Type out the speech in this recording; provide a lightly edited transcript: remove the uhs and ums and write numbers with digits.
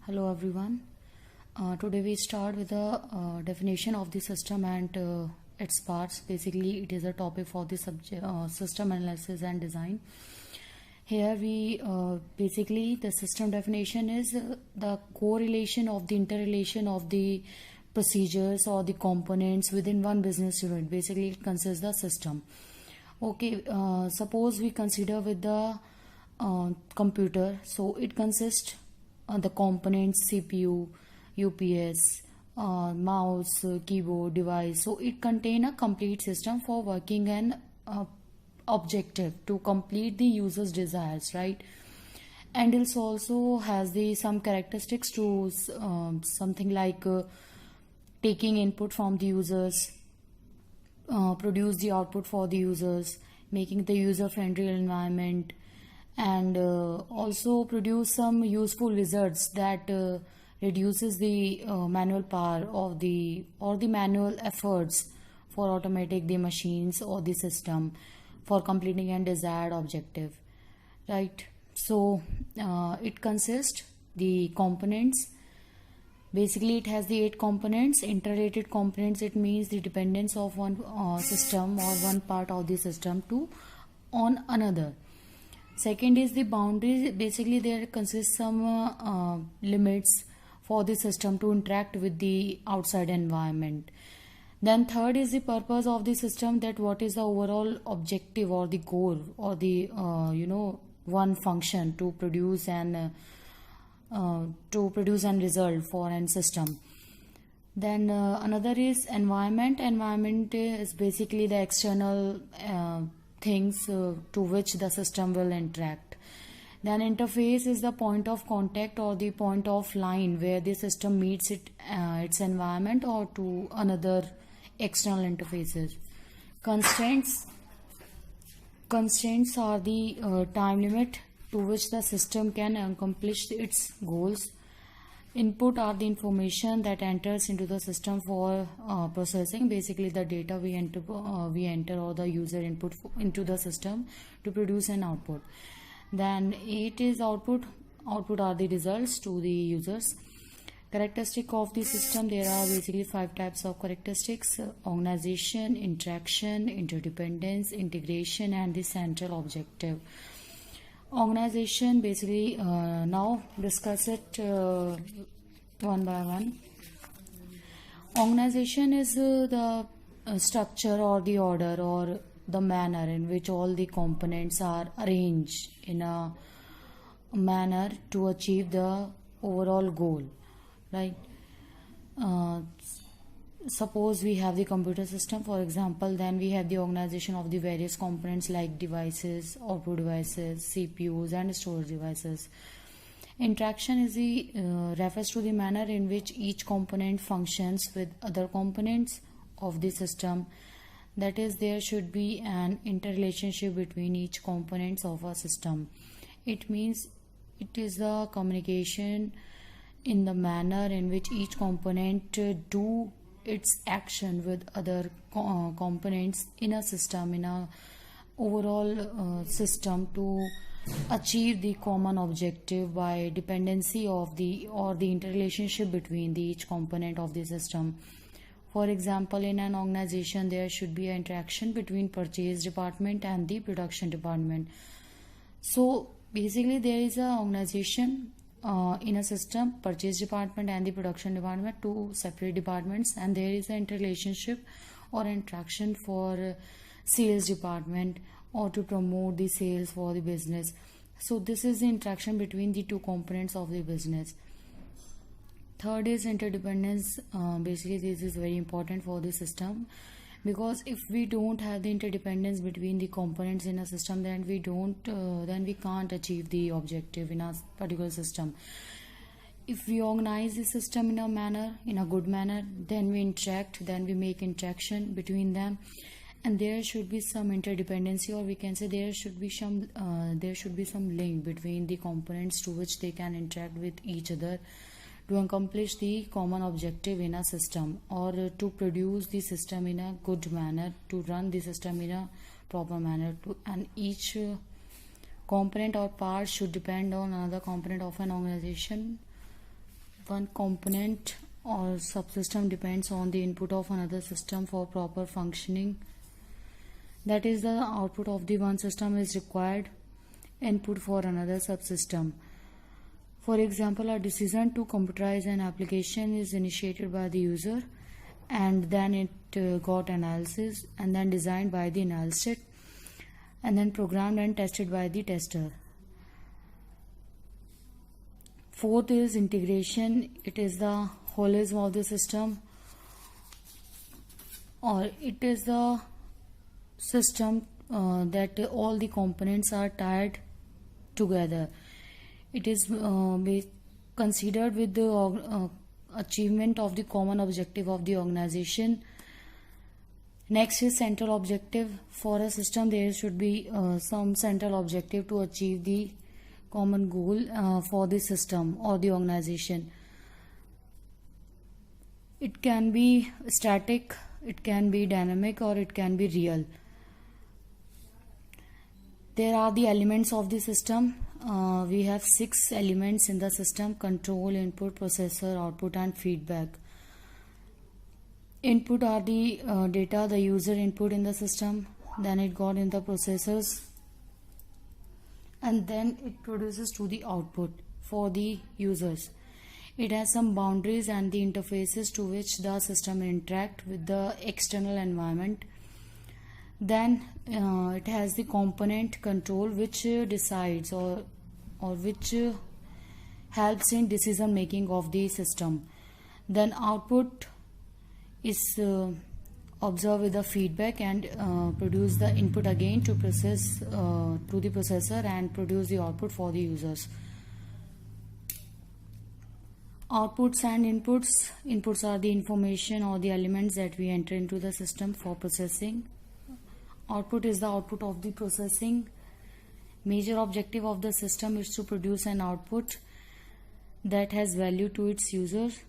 Hello everyone. Today we start with the definition of the system and its parts. Basically, it is a topic for the subject system analysis and design. Here we basically the system definition is the correlation of the interrelation of the procedures or the components within one business unit. Basically, it consists the system. Okay, suppose we consider with the computer. So it consists the components CPU, UPS, mouse, keyboard, device. So it contain a complete system for working an objective to complete the user's desires, right? And it also has the some characteristics to something like taking input from the users, produce the output for the users, making the user friendly environment, and also produce some useful results that reduces the manual power of the or the manual efforts for automatic the machines or the system for completing a desired objective, right? So it consists the components. Basically, it has the 8 components. Interrelated components, it means the dependence of one system or one part of the system to on another. Second is the boundaries. Basically, there consists some limits for the system to interact with the outside environment. Then third is the purpose of the system, that what is the overall objective or the goal or the one function to produce and result for an system. Then another is environment. Environment is basically the external things to which the system will interact. Then interface is the point of contact or the point of line where the system meets its environment or to another external interfaces. Constraints are the time limit to which the system can accomplish its goals. Input are the information that enters into the system for processing. Basically, the data we enter or the user input into the system to produce an output. Then 8 is output. Output are the results to the users. Characteristic of the system, there are basically 5 types of characteristics: organization, interaction, interdependence, integration, and the central objective. Organization, basically now discuss it one by one. Organization is the structure or the order or the manner in which all the components are arranged in a manner to achieve the overall goal, right? Suppose we have the computer system, for example, then we have the organization of the various components like devices, output devices, CPUs, and storage devices. Interaction is the refers to the manner in which each component functions with other components of the system. That is, there should be an interrelationship between each components of a system. It means it is the communication in the manner in which each component do its action with other components in a system, in a overall system, to achieve the common objective by dependency of the or the interrelationship between the each component of the system. For example, in an organization there should be an interaction between purchase department and the production department. So basically, there is a organization in a system, purchase department and the production department, 2 separate departments, and there is an interrelationship or interaction for sales department or to promote the sales for the business. So this is the interaction between the 2 components of the business. Third is interdependence. Basically, this is very important for the system, because if we don't have the interdependence between the components in a system, then we can't achieve the objective in a particular system. If we organize the system in a good manner, then we interact, then we make interaction between them, and there should be some interdependency, or we can say there should be some link between the components to which they can interact with each other to accomplish the common objective in a system, or to produce the system in a good manner, to run the system in a proper manner, and each component or part should depend on another component of an organization one component or subsystem depends on the input of another system for proper functioning. That is, the output of the one system is required input for another subsystem. For example, a decision to computerize an application is initiated by the user, and then it got analysis and then designed by the analyst, and then programmed and tested by the tester. Fourth is integration. It is the holism of the system, or it is the system that all the components are tied together. It is considered with the achievement of the common objective of the organization. Next is central objective. For a system, there should be some central objective to achieve the common goal for the system or the organization. It can be static, it can be dynamic, or it can be real. There are the elements of the system. We have 6 elements in the system: control, input, processor, output, and feedback. Input are the data the user input in the system, then it got in the processors, and then it produces to the output for the users. It has some boundaries and the interfaces to which the system interact with the external environment. Then it has the component control, which decides or which helps in decision making of the system. Then output is observed with the feedback and produce the input again to process to the processor and produce the output for the users. Outputs and inputs. Inputs are the information or the elements that we enter into the system for processing. Output is the output of the processing. Major objective of the system is to produce an output that has value to its users.